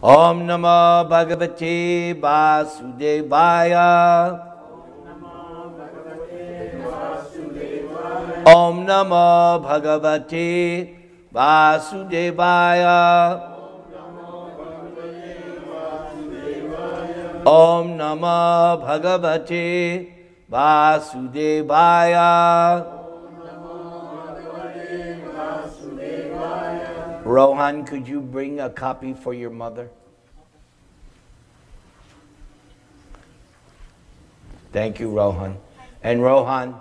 Om Namo Bhagavate Vasudevaya. Om Namo Bhagavate Vasudevaya. Om Namo Bhagavate Vasudevaya. Rohan, could you bring a copy for your mother? Thank you, Rohan. And Rohan,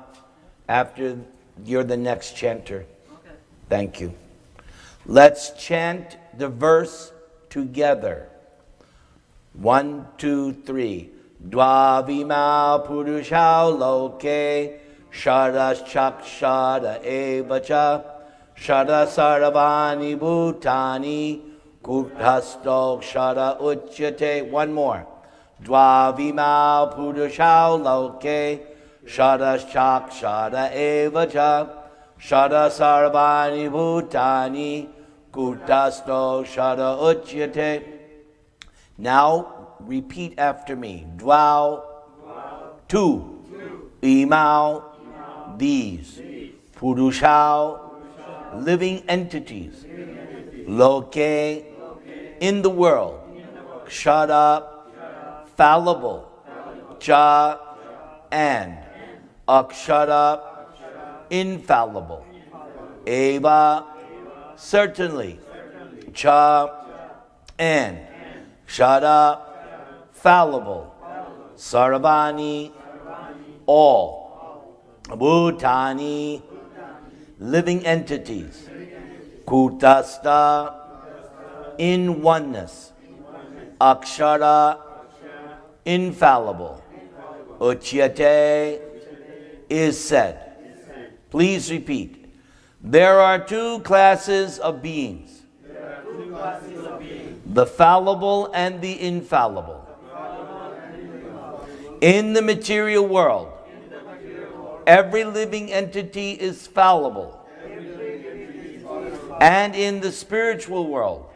after you're the next chanter. Okay. Thank you. Let's chant the verse together. 1, 2, 3. Dvavima Puruṣau loke Shadas Chakshara evacha Shada Sarvani Bhutani Kuthastok Shada Uchyate. One more. Dvavima Puruṣau loke Shadas Chakshara evacha Shada Sarvani Bhutani Kuthastok Shada Uchyate. Now repeat after me. Dvau, two, imau, these, Puruṣau, living entities, loke, in the world, kshara, fallible, cha, and, akshara, infallible, eva, certainly, cha, and, kshara, fallible, sarvani, all, bhutani, living entities, kutastha, in oneness, akshara, infallible, uchyate, is said. Please repeat. There are two classes of beings. The fallible and the infallible. In the material world, every living entity is fallible. And in the spiritual world,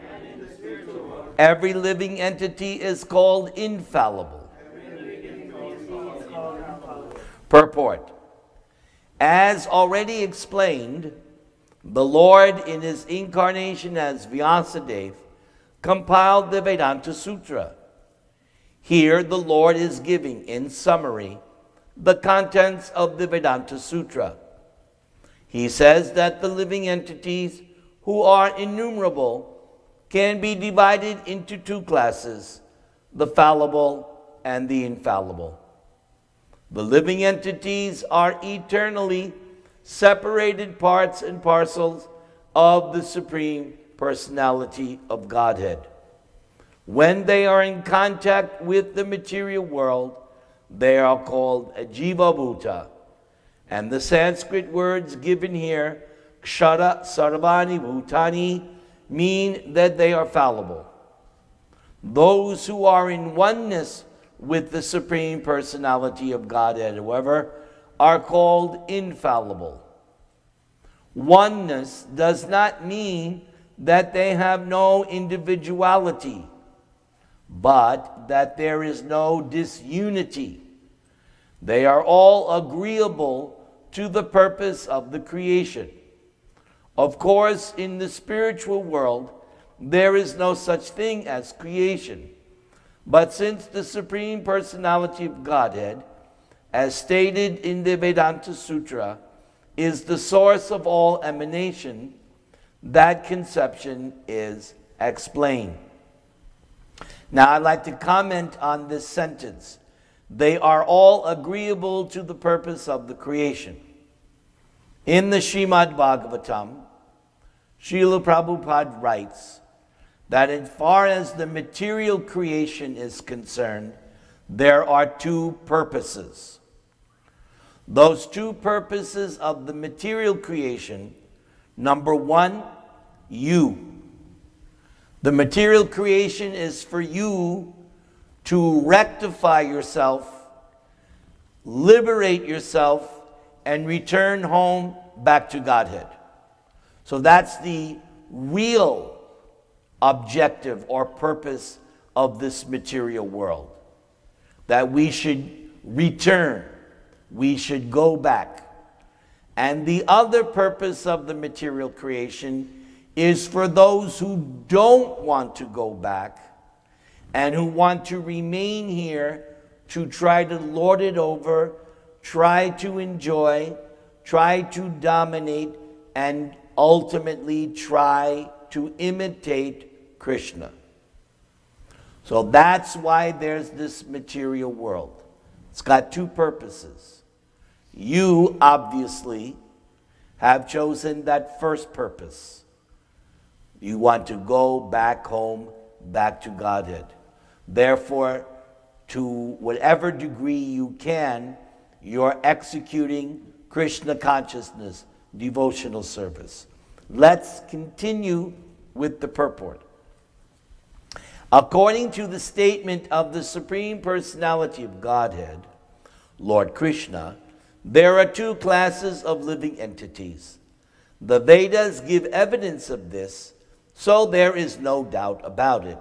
every living entity is called infallible. Purport. As already explained, the Lord in his incarnation as Vyasadeva compiled the Vedanta Sutra. Here the Lord is giving, in summary, the contents of the Vedanta Sutra. He says that the living entities, who are innumerable, can be divided into two classes, the fallible and the infallible. The living entities are eternally separated parts and parcels of the Supreme Personality of Godhead. When they are in contact with the material world, they are called Jiva Bhuta. And the Sanskrit words given here, Kshara Sarvani Bhutani, mean that they are fallible. Those who are in oneness with the Supreme Personality of Godhead, however, are called infallible. Oneness does not mean that they have no individuality, but that there is no disunity. They are all agreeable to the purpose of the creation. Of course, in the spiritual world, there is no such thing as creation. But since the Supreme Personality of Godhead, as stated in the Vedanta Sutra, is the source of all emanation, that conception is explained. Now I'd like to comment on this sentence. They are all agreeable to the purpose of the creation. In the Srimad Bhagavatam, Srila Prabhupada writes that as far as the material creation is concerned, there are two purposes. Those two purposes of the material creation, number one, you. The material creation is for you to rectify yourself, liberate yourself, and return home back to Godhead. So that's the real objective or purpose of this material world. That we should return, we should go back. And the other purpose of the material creation is for those who don't want to go back and who want to remain here to try to lord it over, try to enjoy, try to dominate, and ultimately try to imitate Krishna. So that's why there's this material world. It's got two purposes. You obviously have chosen that first purpose. You want to go back home, back to Godhead. Therefore, to whatever degree you can, you're executing Krishna consciousness, devotional service. Let's continue with the purport. According to the statement of the Supreme Personality of Godhead, Lord Krishna, there are two classes of living entities. The Vedas give evidence of this, so there is no doubt about it.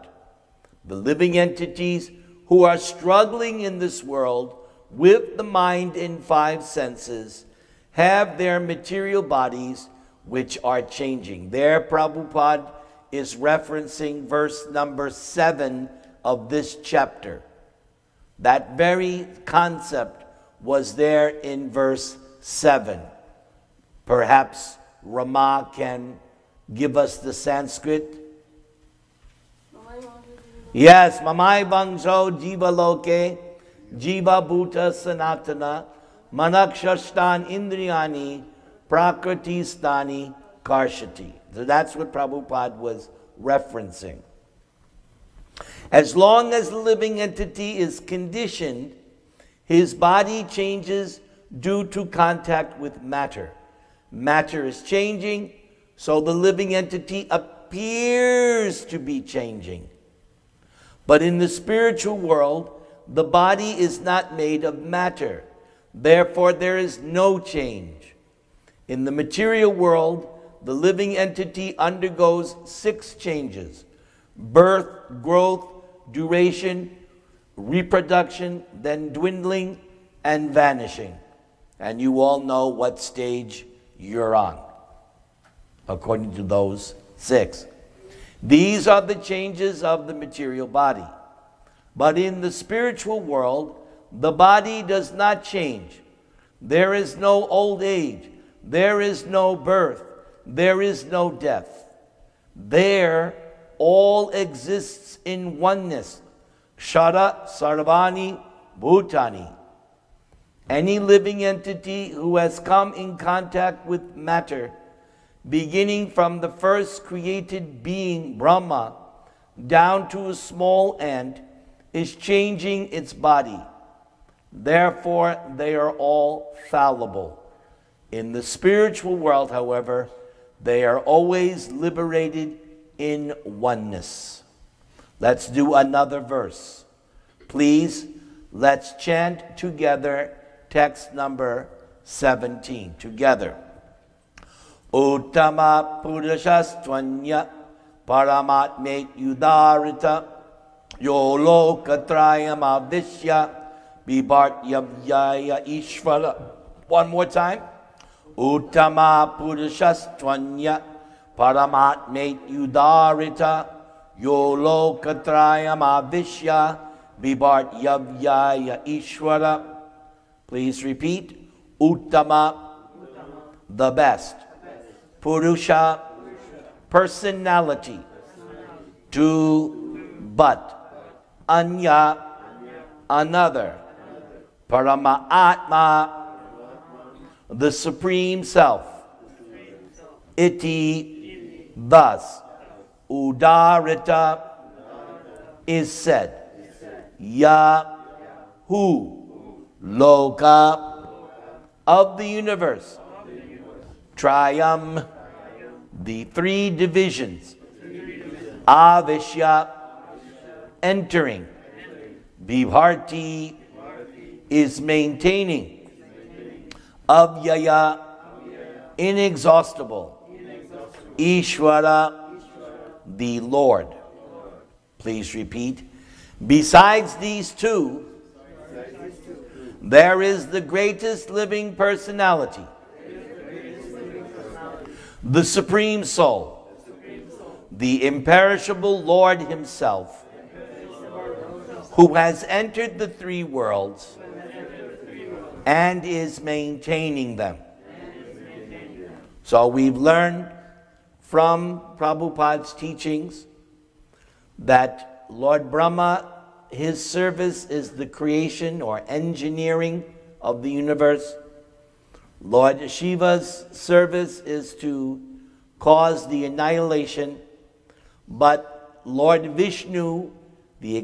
The living entities who are struggling in this world with the mind and five senses have their material bodies which are changing. There, Prabhupada is referencing verse number 7 of this chapter. That very concept was there in verse 7. Perhaps Rama can give us the Sanskrit. Yes, Mamai Bangso Jiva Loke Jiva Bhuta Sanatana Manakshashtan Indriyani Prakriti Stani Karshati. So that's what Prabhupada was referencing. As long as the living entity is conditioned, his body changes due to contact with matter. Matter is changing, so the living entity appears to be changing. But in the spiritual world, the body is not made of matter. Therefore, there is no change. In the material world, the living entity undergoes 6 changes: birth, growth, duration, reproduction, then dwindling and vanishing. And you all know what stage you're on, according to those 6. These are the changes of the material body. But in the spiritual world, the body does not change. There is no old age. There is no birth. There is no death. There, all exists in oneness. Shara Sarvani Bhutani. Any living entity who has come in contact with matter, beginning from the first created being, Brahma, down to a small ant, is changing its body. Therefore, they are all fallible. In the spiritual world, however, they are always liberated in oneness. Let's do another verse. Please, let's chant together text number 17. Together. Uttama Puruṣottama-yoga Paramatme Yudarita Yolokatrayama Vishya Vibhartyavya Ishvara. One more time. Uttama Puruṣottama-yoga Paramatme Yudarita Yolokatrayama Vishya Vibhartyavya Ishvara. Please repeat. Uttama, the best. Purusha, personality. To, but. Anya, another. Paramatma, the Supreme Self. Iti, thus. Udarita, is said. Ya, who. Loka, of the universe. Trayam, the 3 divisions. Avishya, entering. Vibharti, is maintaining. Avyaya, inexhaustible. Ishvara, the Lord. Please repeat. Besides these two, there is the greatest living personality, the Supreme Soul, the imperishable Lord Himself, who has entered the three worlds and is maintaining them. So we've learned from Prabhupada's teachings that Lord Brahma, his service is the creation or engineering of the universe. Lord Shiva's service is to cause the annihilation. But Lord Vishnu, the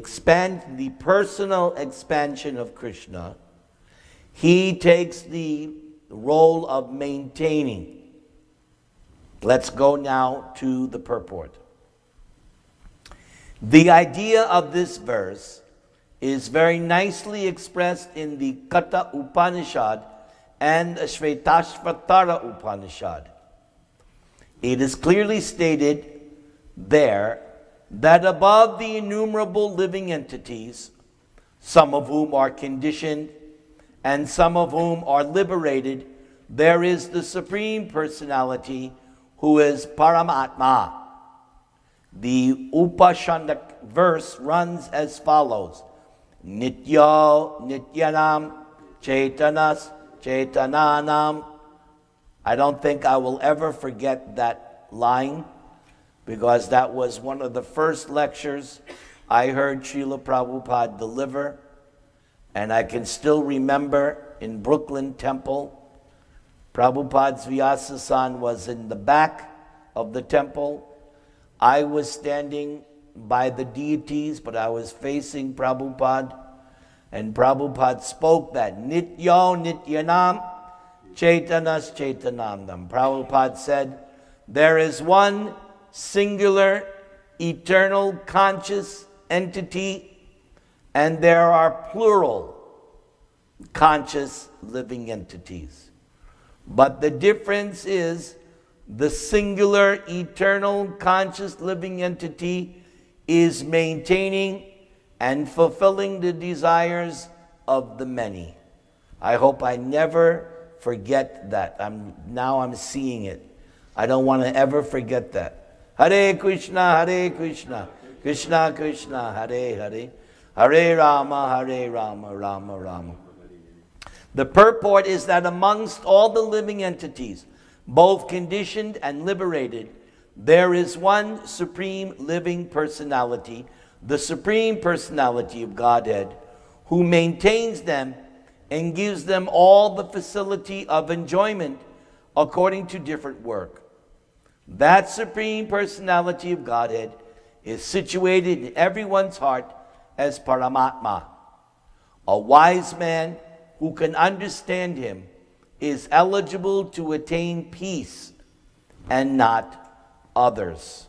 personal expansion of Krishna, he takes the role of maintaining. Let's go now to the purport. The idea of this verse is very nicely expressed in the Katha Upanishad and the Shvetashvatara Upanishad. It is clearly stated there that above the innumerable living entities, some of whom are conditioned and some of whom are liberated, there is the Supreme Personality who is Paramatma. The Upashandak verse runs as follows. Nityo Nityanam Chaitanas Chaitananam. I don't think I will ever forget that line, because that was one of the first lectures I heard Srila Prabhupada deliver. And I can still remember in Brooklyn Temple, Prabhupada's Vyasa-san was in the back of the temple. I was standing by the deities, but I was facing Prabhupada. And Prabhupada spoke that Nityo Nityanam Chaitanas Chaitanandam. Prabhupada said, there is one singular, eternal, conscious entity, and there are plural conscious living entities. But the difference is the singular, eternal, conscious living entity is maintaining and fulfilling the desires of the many. I hope I never forget that. Now I'm seeing it. I don't want to ever forget that. Hare Krishna, Krishna Krishna, Hare Hare, Hare Rama, Rama Rama. The purport is that amongst all the living entities, both conditioned and liberated, there is one supreme living personality, the Supreme Personality of Godhead, who maintains them and gives them all the facility of enjoyment according to different work. That Supreme Personality of Godhead is situated in everyone's heart as Paramatma. A wise man who can understand him is eligible to attain peace and not others.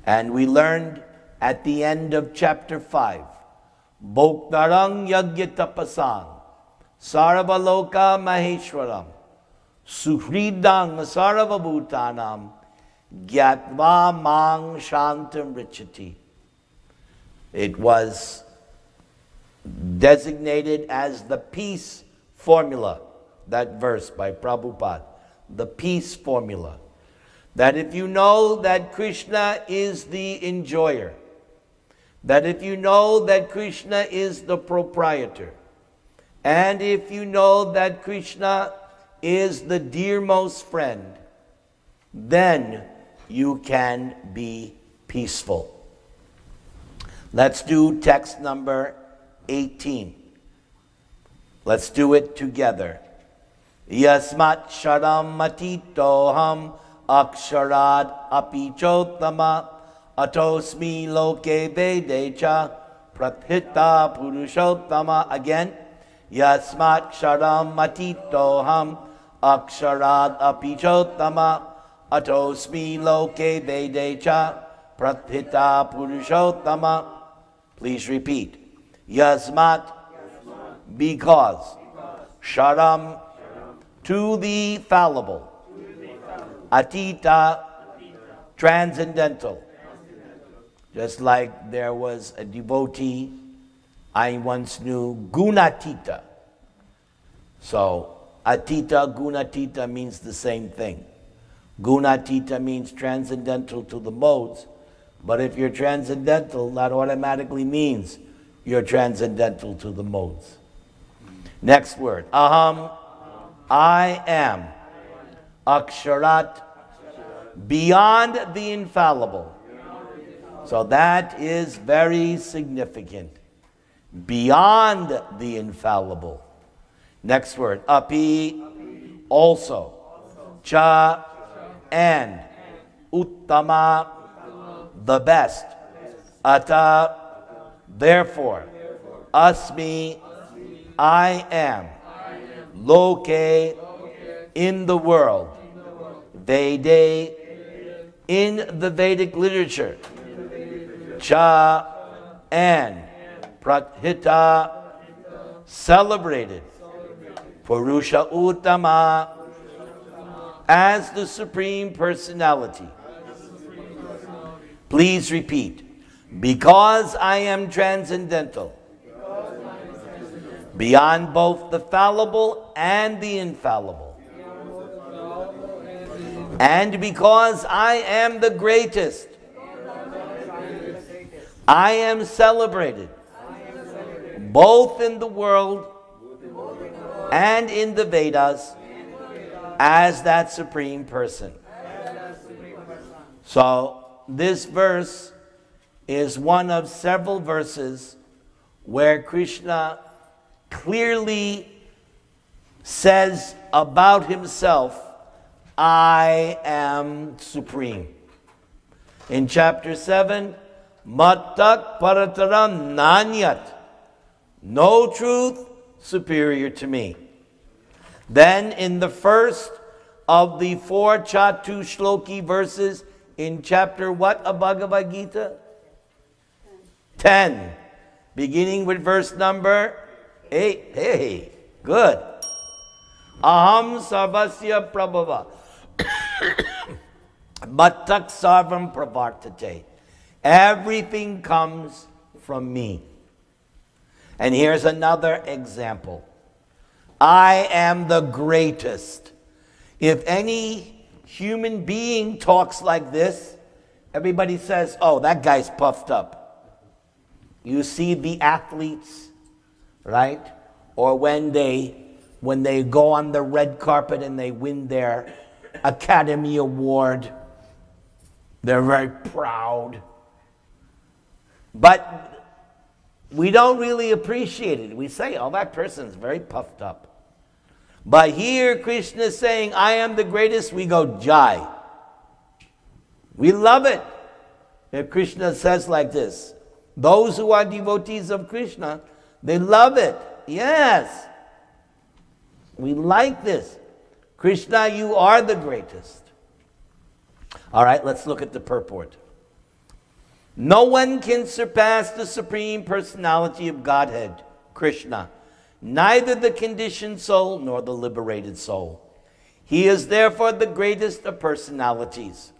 And we learned at the end of chapter 5, Bhoktarang Yagyatapasang Sarvaloka Maheshwaram Suhridang Sarvabhutanam Gyatva Mang Shantam Richati. It was designated as the peace formula, that verse by Prabhupada, the peace formula. That if you know that Krishna is the enjoyer, that if you know that Krishna is the proprietor, and if you know that Krishna is the dearmost friend, then you can be peaceful. Let's do text number 18. Let's do it together. Yasmat sharam matitoham aksharad apichottama atosmi loke vedecha prathita Puruṣottama. Again. Yasmat sharam matitoham aksharad apichottama atosmi loke vedecha prathita Puruṣottama. Please repeat. Yasmat, because. Sharam, to the fallible. Atita, transcendental. Just like there was a devotee I once knew, Gunatita. So, Atita, Gunatita means the same thing. Gunatita means transcendental to the modes. But if you're transcendental, that automatically means you're transcendental to the modes. Next word. Aham, I am. Aksharat, beyond the infallible. So that is very significant. Beyond the infallible. Next word. Api, also. Cha, and. Uttama, the best. Ata, therefore. Asmi, I am. Loke, in the world. Vede, in the Vedic literature. Cha, and. Prathita, celebrated. Puruṣottama, as the Supreme Personality. Please repeat. Because I am transcendental. Beyond both the fallible and the infallible. And because I am the greatest. I am celebrated. Both in the world and in the Vedas as that Supreme Person. So this verse is one of several verses where Krishna clearly says about himself, I am supreme. In chapter 7, Mattak Parataram Nanyat, no truth superior to me. Then in the first of the 4 Chatu Shloki verses in chapter what of Bhagavad-gītā? 10. Beginning with verse number 8. Hey, good. Aham sarvasya prabhava. Mattak sarvam pravartate. Everything comes from me. And here's another example. I am the greatest. If any human being talks like this, everybody says, oh, that guy's puffed up. You see the athletes, right? Or when they go on the red carpet and they win their Academy Award, they're very proud. But we don't really appreciate it. We say, oh, that person's very puffed up. But here Krishna is saying, I am the greatest. We go, Jai. We love it. If Krishna says like this, those who are devotees of Krishna, they love it. Yes. We like this. Krishna, you are the greatest. All right, let's look at the purport. No one can surpass the Supreme Personality of Godhead, Krishna, neither the conditioned soul nor the liberated soul. He is therefore the greatest of personalities.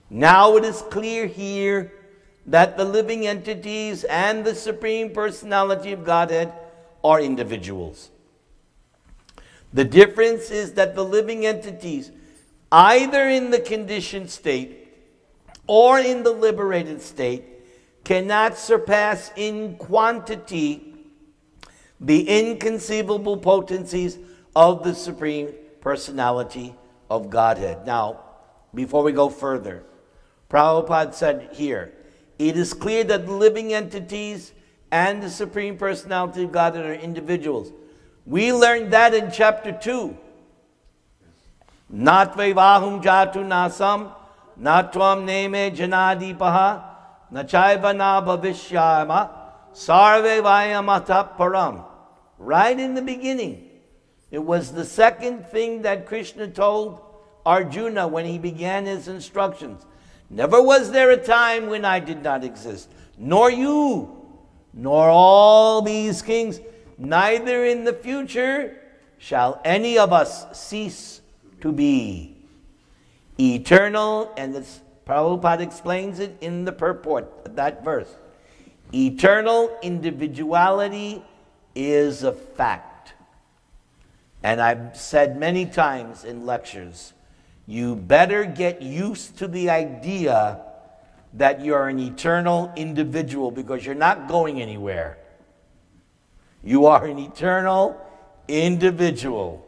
Now it is clear here that the living entities and the Supreme Personality of Godhead are individuals. The difference is that the living entities, either in the conditioned state or in the liberated state, cannot surpass in quantity the inconceivable potencies of the Supreme Personality of Godhead. Now, before we go further, Prabhupada said here, it is clear that the living entities and the Supreme Personality of Godhead are individuals. We learned that in chapter 2. Natvevahum jatu nasam, natvam neme janadipaha, nachaiva na bhavishyama, sarve vayamata param. Right in the beginning. It was the second thing that Krishna told Arjuna when he began his instructions. Never was there a time when I did not exist, nor you, nor all these kings, neither in the future shall any of us cease to be. Eternal, and it's Prabhupada explains it in the purport, that verse. Eternal individuality is a fact. And I've said many times in lectures, you better get used to the idea that you're an eternal individual, because you're not going anywhere. You are an eternal individual.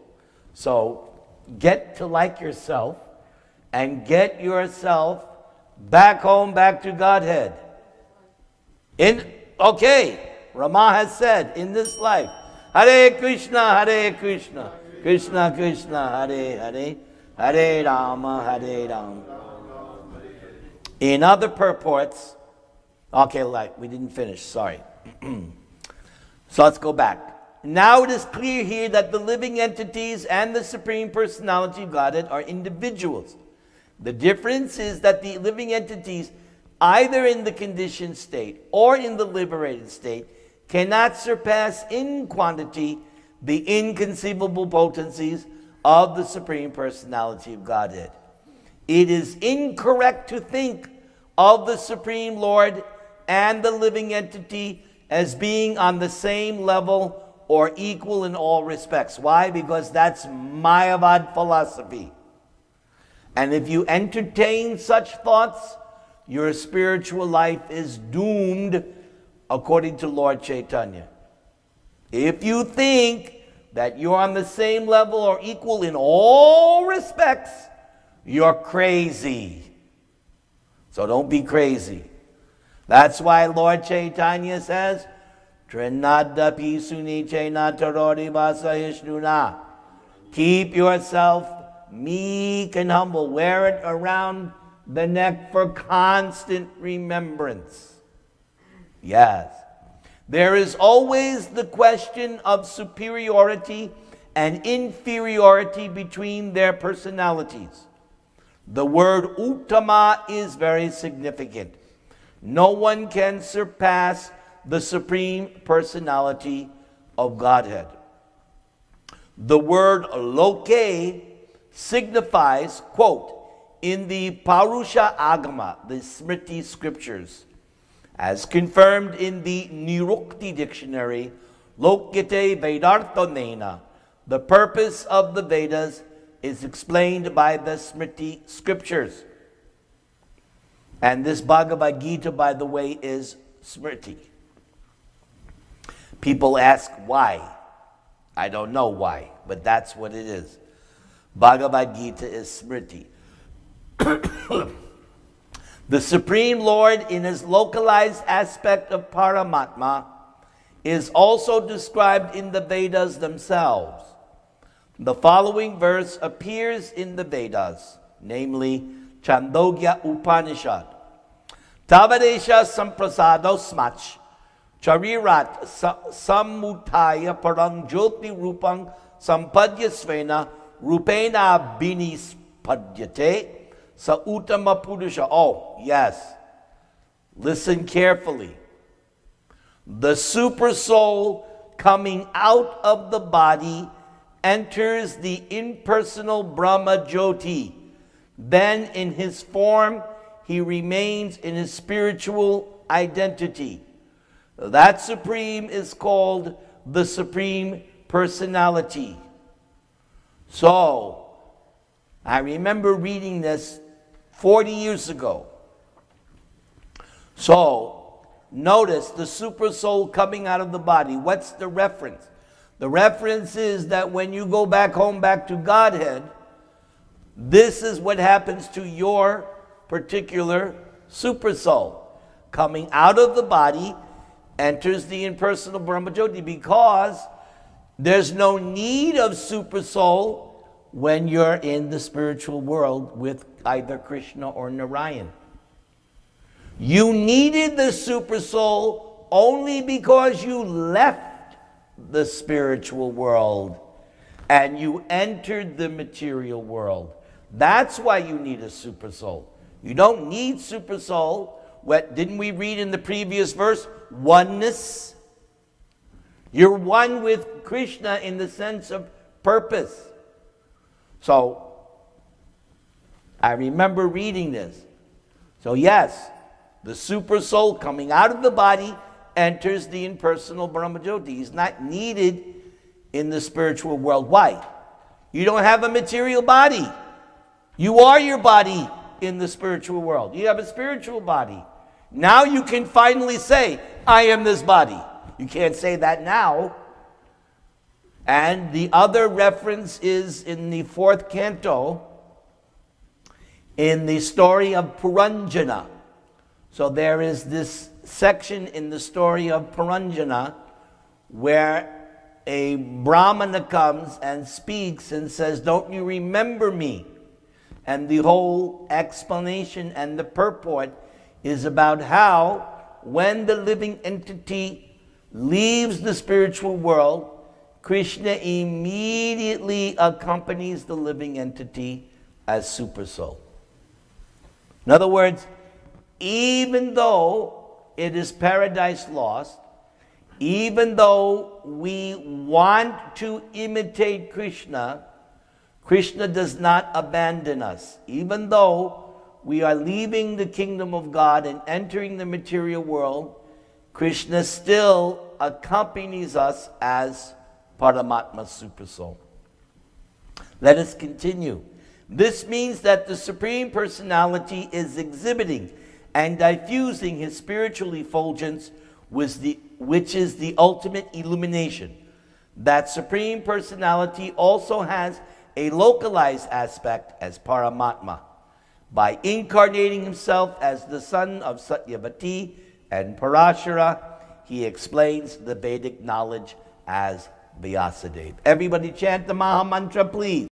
So get to like yourself and get yourself back home, back to Godhead. Okay, Rama has said, in this life, Hare Krishna, Krishna Krishna, Hare Hare, Hare Rama, Rama. In other purports, okay, we didn't finish, sorry. So let's go back. Now it is clear here that the living entities and the Supreme Personality of Godhead are individuals. The difference is that the living entities, either in the conditioned state or in the liberated state, cannot surpass in quantity the inconceivable potencies of the Supreme Personality of Godhead. It is incorrect to think of the Supreme Lord and the living entity as being on the same level or equal in all respects. Why? Because that's Mayavad philosophy. And if you entertain such thoughts, your spiritual life is doomed according to Lord Chaitanya. If you think that you're on the same level or equal in all respects, you're crazy. So don't be crazy. That's why Lord Chaitanya says, Trinadapi suniche natarori vasayishnuna. Keep yourself meek and humble. Wear it around the neck for constant remembrance. Yes. There is always the question of superiority and inferiority between their personalities. The word Uttama is very significant. No one can surpass the Supreme Personality of Godhead. The word Loke signifies, quote, in the Puruṣottama-yoga, the Smriti scriptures, as confirmed in the Nirukti dictionary, Lokite Vedarthanena, the purpose of the Vedas is explained by the Smriti scriptures. And this Bhagavad-gītā, by the way, is Smriti. People ask why. I don't know why, but that's what it is. Bhagavad-gītā is Smriti. The Supreme Lord, in his localized aspect of Paramatma, is also described in the Vedas themselves. The following verse appears in the Vedas, namely Chandogya Upanishad. Tavadesha samprasado smach, charirat sammutaya parang jyoti rupang sampadya svena rupena binis padyate sa uttama purusha. Oh, yes. Listen carefully. The super soul coming out of the body enters the impersonal Brahma Jyoti. Then in his form, he remains in his spiritual identity. That Supreme is called the Supreme Personality. So, I remember reading this 40 years ago. So, notice the super soul coming out of the body. What's the reference? The reference is that when you go back home, back to Godhead, this is what happens to your particular super soul. Coming out of the body, enters the impersonal Brahma Jyoti, because there's no need of super soul when you're in the spiritual world with either Krishna or Narayan. You needed the super soul only because you left the spiritual world and you entered the material world. That's why you need a super soul. You don't need super soul. What didn't we read in the previous verse? Oneness. You're one with Krishna in the sense of purpose. So, I remember reading this. So yes, the super soul coming out of the body enters the impersonal Brahmajyoti. He's not needed in the spiritual world. Why? You don't have a material body. You are your body in the spiritual world. You have a spiritual body. Now you can finally say, I am this body. You can't say that now. And the other reference is in the 4th canto, in the story of Puranjana. So there is this section in the story of Puranjana where a Brahmana comes and speaks and says, don't you remember me? And the whole explanation and the purport is about how when the living entity leaves the spiritual world, Krishna immediately accompanies the living entity as super soul. In other words, even though it is paradise lost, even though we want to imitate Krishna, Krishna does not abandon us. Even though we are leaving the kingdom of God and entering the material world, Krishna still accompanies us as Paramatma Super Soul. Let us continue. This means that the Supreme Personality is exhibiting and diffusing his spiritual effulgence, which is the ultimate illumination. That Supreme Personality also has a localized aspect as Paramatma. By incarnating himself as the son of Satyavati and Parashara, he explains the Vedic knowledge as Vyasadeva. Everybody chant the Maha Mantra, please.